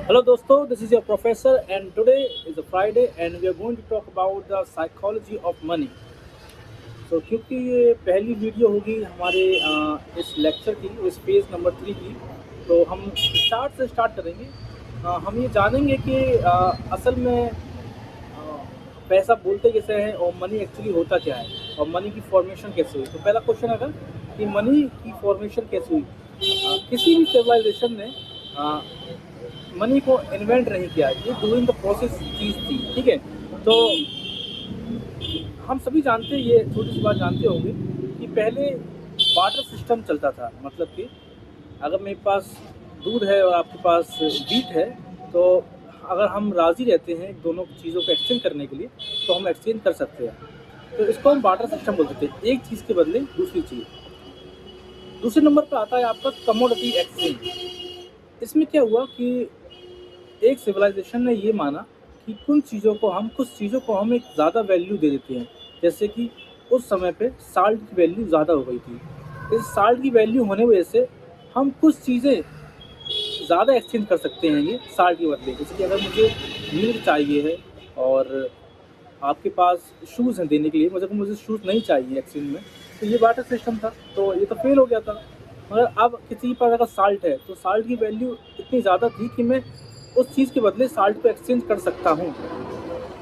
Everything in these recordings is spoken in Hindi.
Hello दोस्तों, this is your professor and today is a Friday and we are going to talk about the psychology of money. तो क्योंकि ये पहली वीडियो होगी हमारे इस लेक्चर की, इस पेज नंबर 3 की, तो हम स्टार्ट करेंगे। हम ये जानेंगे कि असल में पैसा बोलते कैसे हैं और मनी एक्चुअली होता क्या है और मनी की फॉर्मेशन कैसे हुई। तो पहला क्वेश्चन आएगा कि मनी की फॉर्मेशन कैसे हुई। किसी भी सिविलाइजेशन ने मनी को इन्वेंट नहीं किया, ये डूइंग द प्रोसेस चीज़ थी। ठीक है, तो हम सभी जानते हैं, ये छोटी सी बात जानते होंगे कि पहले बार्टर सिस्टम चलता था। मतलब कि अगर मेरे पास दूध है और आपके पास बीट है, तो अगर हम राज़ी रहते हैं दोनों चीज़ों को एक्सचेंज करने के लिए तो हम एक्सचेंज कर सकते हैं। तो इसको हम बार्टर सिस्टम बोलते थे, एक चीज़ के बदले दूसरी चीज़। दूसरे नंबर पर आता है आपका कमोडिटी एक्सचेंज। इसमें क्या हुआ कि एक सिविलाइजेशन ने ये माना कि कुछ चीज़ों को हम एक ज़्यादा वैल्यू दे देते हैं। जैसे कि उस समय पे साल्ट की वैल्यू ज़्यादा हो गई थी। इस साल्ट की वैल्यू होने की वजह से हम कुछ चीज़ें ज़्यादा एक्सचेंज कर सकते हैं ये साल्ट के बदले। जैसे कि अगर मुझे मिल्क चाहिए है और आपके पास शूज़ हैं देने के लिए, मुझे शूज़ नहीं चाहिए एक्सचेंज में, तो ये बार्टर सिस्टम था, तो ये तो फेल हो गया था। मगर अब किसी के पास अगर साल्ट है तो साल्ट की वैल्यू इतनी ज़्यादा थी कि मैं उस चीज़ के बदले साल्ट को एक्सचेंज कर सकता हूँ।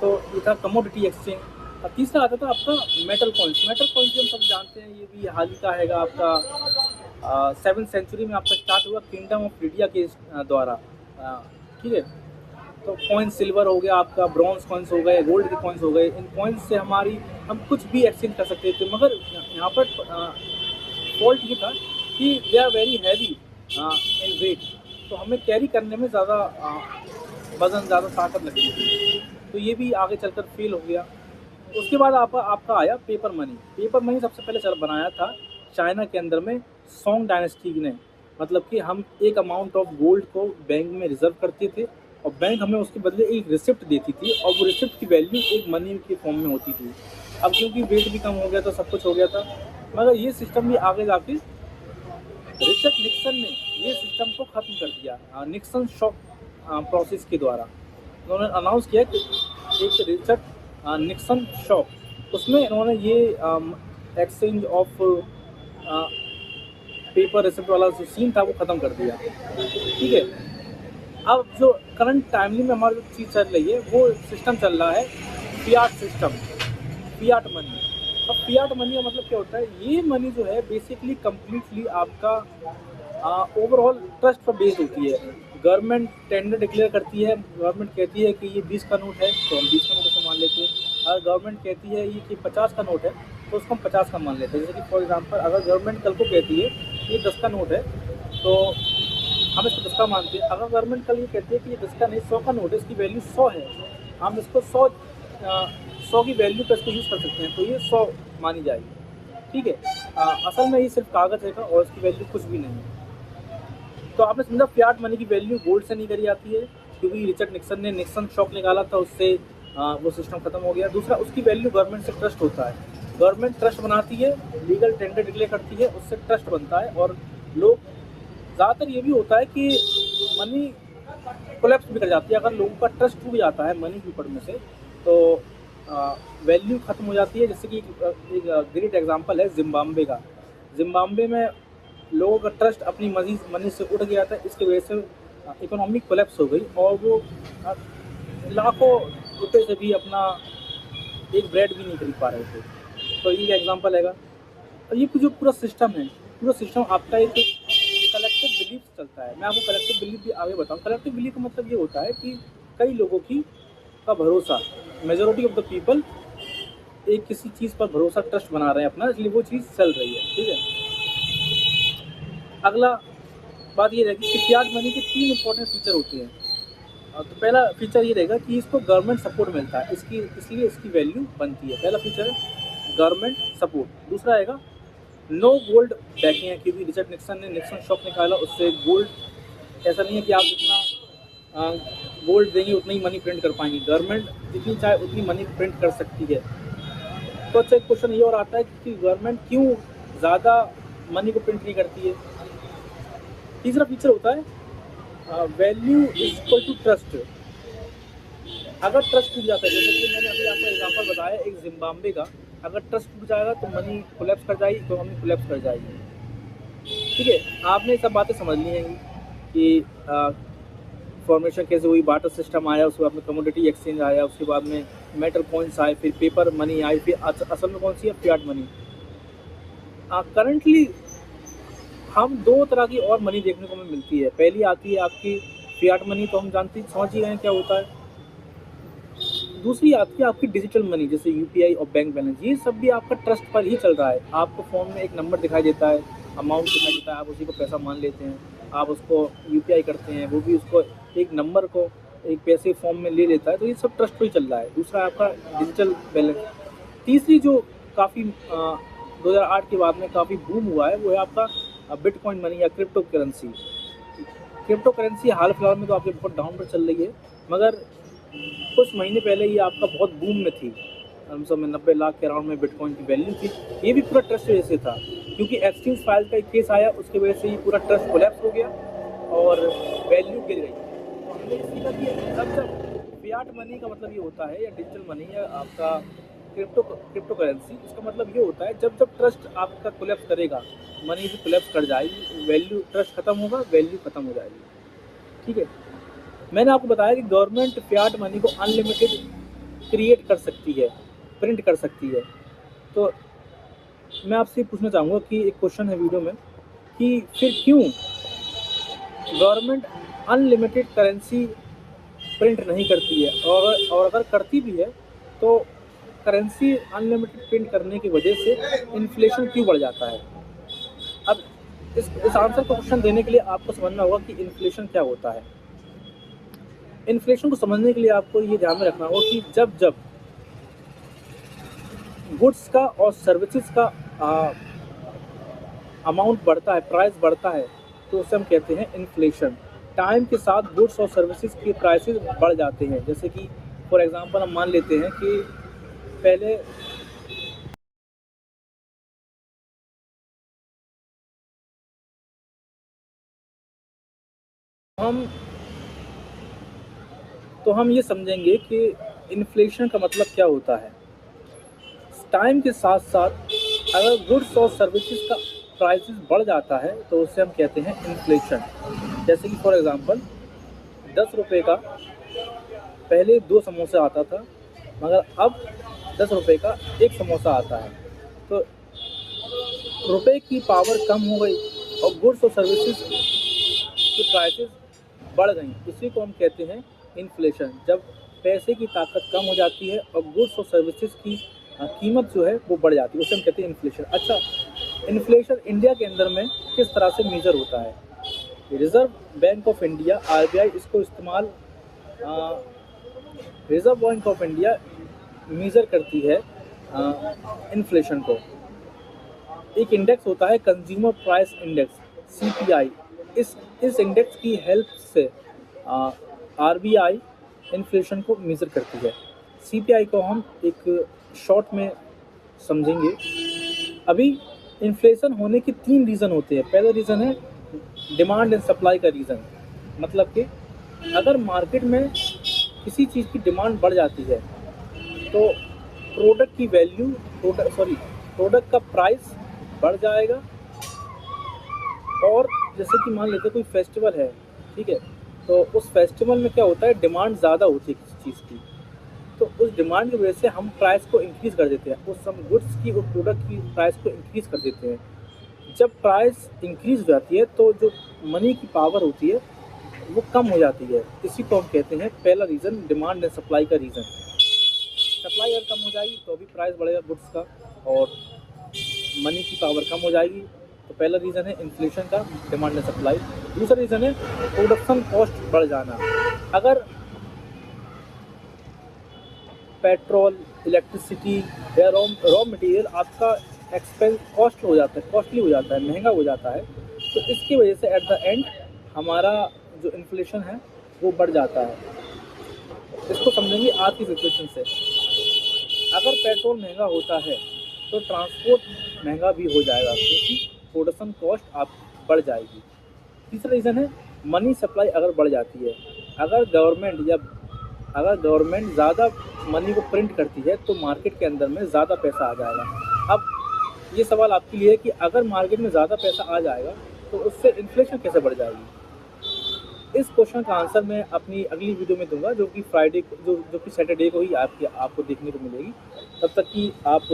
तो ये था कमोडिटी एक्सचेंज। और तीसरा आता था आपका मेटल कॉइन्स। मेटल कॉइन्स हम सब जानते हैं, ये भी हाल ही का हैगा आपका 7th सेंचुरी में आपका स्टार्ट हुआ किंगडम ऑफ इंडिया के द्वारा। ठीक है, तो कॉइन्स सिल्वर हो गया आपका, ब्रॉन्ज कॉइन्स हो गए, गोल्ड के कॉइन्स हो गए। इन कॉइन्स से हम कुछ भी एक्सचेंज कर सकते थे। मगर यहाँ पर फॉल्ट ये था कि they are very heavy in weight, तो हमें कैरी करने में ज़्यादा वज़न, ज़्यादा ताकत लगती थी। तो ये भी आगे चलकर फेल हो गया। उसके बाद आपका आया पेपर मनी। पेपर मनी सबसे पहले बनाया था चाइना के अंदर में सोंग डायनेस्टी ने। मतलब कि हम एक अमाउंट ऑफ गोल्ड को बैंक में रिजर्व करते थे और बैंक हमें उसके बदले एक रिसिप्ट देती थी और वो रिसिप्ट की वैल्यू एक मनी के फॉर्म में होती थी। अब क्योंकि वेट भी कम हो गया था, सब कुछ हो गया था, मगर ये सिस्टम भी आगे जाके रिचर्ड निक्सन ने ये सिस्टम को ख़त्म कर दिया निक्सन शॉक प्रोसेस के द्वारा। उन्होंने अनाउंस किया कि एक रिचर्ड निक्सन शॉक, उसमें इन्होंने ये एक्सचेंज ऑफ पेपर रिसिप्ट वाला जो सीन था वो ख़त्म कर दिया। ठीक है, अब जो करंट टाइमली में हमारी जो चीज़ चल रही है वो सिस्टम चल रहा है फियाट सिस्टम, फियाट मनी। अब फियाट मनी का मतलब क्या होता है? ये मनी जो है बेसिकली कम्प्लीटली आपका ओवरऑल ट्रस्ट पर बेस्ड होती है। गवर्नमेंट टेंडर डिक्लेयर करती है, गवर्नमेंट कहती है कि ये 20 का नोट है तो हम 20 का नोट ऐसे मान लेते हैं। अगर गवर्नमेंट कहती है ये कि 50 का नोट है तो उसको हम 50 का मान लेते हैं। जैसे कि फॉर एग्जांपल अगर गवर्नमेंट कल को कहती है कि ये 10 का नोट है तो हम इसको 10 का मानते हैं। अगर गवर्नमेंट कल ये कहती है कि ये 10 का नहीं 100 का नोट है, इसकी वैल्यू 100 है, हम इसको 100 की वैल्यू पर इसको यूज़ कर सकते हैं, तो ये 100 मानी जाएगी। ठीक है, असल में ये सिर्फ कागज़ है और इसकी वैल्यू कुछ भी नहीं है। तो आपने समझा फियाट मनी की वैल्यू गोल्ड से नहीं करी जाती है, क्योंकि रिचर्ड निक्सन ने निक्सन शॉक निकाला था, उससे वो सिस्टम खत्म हो गया। दूसरा, उसकी वैल्यू गवर्नमेंट से ट्रस्ट होता है। गवर्नमेंट ट्रस्ट बनाती है, लीगल टेंडर डिक्लेयर करती है, उससे ट्रस्ट बनता है। और लोग ज़्यादातर ये भी होता है कि मनी कोलैप्स भी कर जाती है। अगर लोगों का ट्रस्ट टूट जाता है मनी के ऊपर में से तो वैल्यू ख़त्म हो जाती है। जैसे कि एक ग्रेट एग्जांपल है जिम्बाब्वे का। जिम्बाब्वे में लोगों का ट्रस्ट अपनी मनी से उठ गया था, इसकी वजह से इकोनॉमिक कोलैप्स हो गई और वो लाखों रुपए से भी अपना एक ब्रेड भी नहीं खरीद पा रहे थे। तो ये एग्जांपल है। और ये जो पूरा सिस्टम है, पूरा सिस्टम आपका एक कलेक्टिव बिलीफ चलता है। मैं आपको कलेक्टिव बिलीफ भी आगे बताऊँ। कलेक्टिव बिलीफ का मतलब ये होता है कि कई लोगों का भरोसा, मेजॉरिटी ऑफ द पीपल एक किसी चीज़ पर भरोसा, ट्रस्ट बना रहे हैं अपना, इसलिए वो चीज़ चल रही है। ठीक है, अगला बात ये रहेगी कि फियाट मनी के 3 इंपॉर्टेंट फीचर होते हैं। तो पहला फीचर ये रहेगा कि इसको गवर्नमेंट सपोर्ट मिलता है, इसलिए इसकी वैल्यू बनती है। पहला फीचर है गवर्नमेंट सपोर्ट। दूसरा आएगा नो गोल्ड बैकिंग है, क्योंकि रिचर्ड निक्सन ने निक्सन शॉक निकाला, उससे गोल्ड, ऐसा नहीं है कि आप जितना गोल्ड देंगे उतना ही मनी प्रिंट कर पाएंगे। गवर्नमेंट जितनी चाहे उतनी मनी प्रिंट कर सकती है। तो अच्छा, एक क्वेश्चन ये और आता है कि गवर्नमेंट क्यों ज़्यादा मनी को प्रिंट नहीं करती है। तीसरा फीचर होता है value is equal to trust. अगर ट्रस्ट टूट जाता है, जैसे कि मैंने अभी आपको एग्जांपल बताया एक जिम्बाब्वे का, अगर ट्रस्ट टूट जाएगा तो मनी कोलैप्स कर जाएगी, इकोनॉमी कोलैप्स कर जाएगी। ठीक है, आपने सब बातें समझ ली हैं कि फॉर्मेशन कैसे हुई, बाटर सिस्टम आया, उसके बाद में कमोडिटी एक्सचेंज आया, उसके बाद में मेटल कॉइन्स आए, फिर पेपर मनी आई, फिर असल में कौन सी है, फियाट मनी। करंटली हम दो तरह की और मनी देखने को हमें मिलती है। पहली आती है आपकी फियाट मनी, तो हम जानते समझ ही गए क्या होता है। दूसरी आती है आपकी डिजिटल मनी, जैसे यूपीआई और बैंक बैलेंस। ये सब भी आपका ट्रस्ट पर ही चल रहा है। आपको फ़ोन में एक नंबर दिखाई देता है, अमाउंट कितना देता है, आप उसी को पैसा मान लेते हैं, आप उसको यूपीआई करते हैं, वो भी उसको एक नंबर को एक पैसे फॉर्म में ले लेता है। तो ये सब ट्रस्ट पर ही चल रहा है। दूसरा आपका डिजिटल बैलेंस। तीसरी जो काफ़ी 2008 के बाद में काफ़ी बूम हुआ है, वो है आपका बिटकॉइन मनी या क्रिप्टो करेंसी। क्रिप्टो करेंसी हाल फिलहाल में तो आपके बहुत डाउन पर चल रही है, मगर कुछ महीने पहले ये आपका बहुत बूम में थी। हम सब में 90 लाख के अराउंड में बिटकॉइन की वैल्यू थी। ये भी पूरा ट्रस्ट वजह से था, क्योंकि एक्सचेंज फाइल का एक केस आया, उसकी वजह से ये पूरा ट्रस्ट कोलैप्स हो गया और वैल्यू गिर गई। तो हमने इसी का जब फियाट मनी का मतलब ये होता है, या डिजिटल मनी या आपका क्रिप्टो करेंसी, इसका मतलब ये होता है जब ट्रस्ट आपका कोलैप्स करेगा, मनी भी कोलैप्स कर जाएगी, वैल्यू, ट्रस्ट खत्म होगा, वैल्यू खत्म हो जाएगी। ठीक है, मैंने आपको बताया कि गवर्नमेंट फियाट मनी को अनलिमिटेड क्रिएट कर सकती है, प्रिंट कर सकती है। तो मैं आपसे पूछना चाहूँगा कि एक क्वेश्चन है वीडियो में, कि फिर क्यों गवर्नमेंट अनलिमिटेड करेंसी प्रिंट नहीं करती है, और अगर करती भी है तो करेंसी अनलिमिटेड प्रिंट करने की वजह से इन्फ्लेशन क्यों बढ़ जाता है। अब इस आंसर को क्वेश्चन देने के लिए आपको समझना होगा कि इन्फ्लेशन क्या होता है। इन्फ्लेशन को समझने के लिए आपको ये ध्यान में रखना होगा कि जब गुड्स का और सर्विसेज का अमाउंट बढ़ता है, प्राइस बढ़ता है, तो उसे हम कहते हैं इन्फ्लेशन। टाइम के साथ गुड्स और सर्विसेज के प्राइसेस बढ़ जाते हैं। जैसे कि फॉर एग्जांपल हम मान लेते हैं कि पहले हम ये समझेंगे कि इन्फ्लेशन का मतलब क्या होता है। टाइम के साथ साथ अगर गुड्स और सर्विसेज का प्राइसेस बढ़ जाता है तो उसे हम कहते हैं इन्फ्लेशन। जैसे कि फॉर एग्जांपल 10 रुपये का पहले 2 समोसा आता था, मगर अब 10 रुपये का 1 समोसा आता है। तो रुपए की पावर कम हो गई और गुड्स और सर्विसेज की प्राइसेस बढ़ गई। इसी को हम कहते हैं इन्फ्लेशन। जब पैसे की ताकत कम हो जाती है और गुड्स और सर्विसेज की कीमत जो है वो बढ़ जाती है, उसे हम कहते हैं इन्फ्लेशन। अच्छा, इन्फ्लेशन इंडिया के अंदर में किस तरह से मेजर होता है। Reserve Bank of India RBI इसको इस्तेमाल Reserve Bank of India measure करती है इन्फ्लेशन को। एक इंडेक्स होता है कंज्यूमर प्राइस इंडेक्स सीपीआई। इस इंडेक्स की हेल्प से आरबीआई इन्फ्लेशन को मेजर करती है। सीपीआई को हम एक शॉर्ट में समझेंगे। अभी इन्फ्लेशन होने के 3 रीज़न होते हैं। पहला रीज़न है डिमांड एंड सप्लाई का रीज़न, मतलब कि अगर मार्केट में किसी चीज़ की डिमांड बढ़ जाती है तो प्रोडक्ट की वैल्यू प्रोडक्ट का प्राइस बढ़ जाएगा। और जैसे कि मान लेते कोई फेस्टिवल है, ठीक है, तो उस फेस्टिवल में क्या होता है, डिमांड ज़्यादा होती है किसी चीज़ की, तो उस डिमांड की वजह से हम प्राइस को इंक्रीज़ कर देते हैं, उस हम गुड्स की और प्रोडक्ट की प्राइस को इंक्रीज़ कर देते हैं। जब प्राइस इंक्रीज़ हो जाती है तो जो मनी की पावर होती है वो कम हो जाती है। इसी को हम कहते हैं पहला रीज़न डिमांड एंड सप्लाई का रीज़न। सप्लाई अगर कम हो जाएगी तो भी प्राइस बढ़ेगा गुड्स का और मनी की पावर कम हो जाएगी। तो पहला रीज़न है इन्फ्लेशन का, डिमांड एंड सप्लाई। दूसरा रीज़न है प्रोडक्शन कॉस्ट बढ़ जाना। अगर पेट्रोल, इलेक्ट्रिसिटी या रॉ मटेरियल आपका एक्सपेंस कॉस्टली हो जाता है, महंगा हो जाता है, तो इसकी वजह से एट द एंड हमारा जो इन्फ्लेशन है वो बढ़ जाता है। इसको समझेंगे आज की सिचुएशन से। अगर पेट्रोल महंगा होता है तो ट्रांसपोर्ट महंगा भी हो जाएगा, क्योंकि प्रोडक्शन कॉस्ट आप बढ़ जाएगी। तीसरा रीज़न है मनी सप्लाई अगर बढ़ जाती है, अगर गवर्नमेंट ज़्यादा मनी को प्रिंट करती है तो मार्केट के अंदर में ज़्यादा पैसा आ जाएगा। अब ये सवाल आपके लिए है कि अगर मार्केट में ज़्यादा पैसा आ जाएगा तो उससे इन्फ्लेशन कैसे बढ़ जाएगी? इस क्वेश्चन का आंसर मैं अपनी अगली वीडियो में दूंगा, जो कि फ्राइडे को जो कि सैटरडे को ही आपको देखने को मिलेगी। तब तक कि आप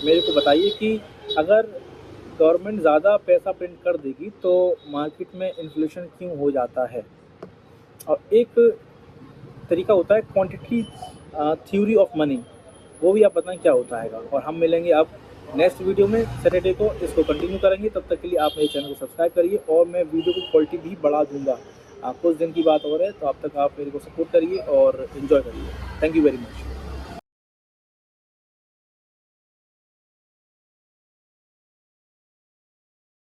मेरे को बताइए कि अगर गवर्नमेंट ज़्यादा पैसा प्रिंट कर देगी तो मार्केट में इन्फ्लेशन क्यों हो जाता है। और एक तरीका होता है क्वांटिटी थ्योरी ऑफ मनी, वो भी आप बताएं क्या होता है। और हम मिलेंगे अब नेक्स्ट वीडियो में सैटरडे को, इसको कंटिन्यू करेंगे। तब तक के लिए आप मेरे चैनल को सब्सक्राइब करिए और मैं वीडियो की क्वालिटी भी बढ़ा दूंगा। कुछ दिन की बात हो रहा है, तो अब तक आप मेरे को सपोर्ट करिए और इन्जॉय करिए। Thank you very much.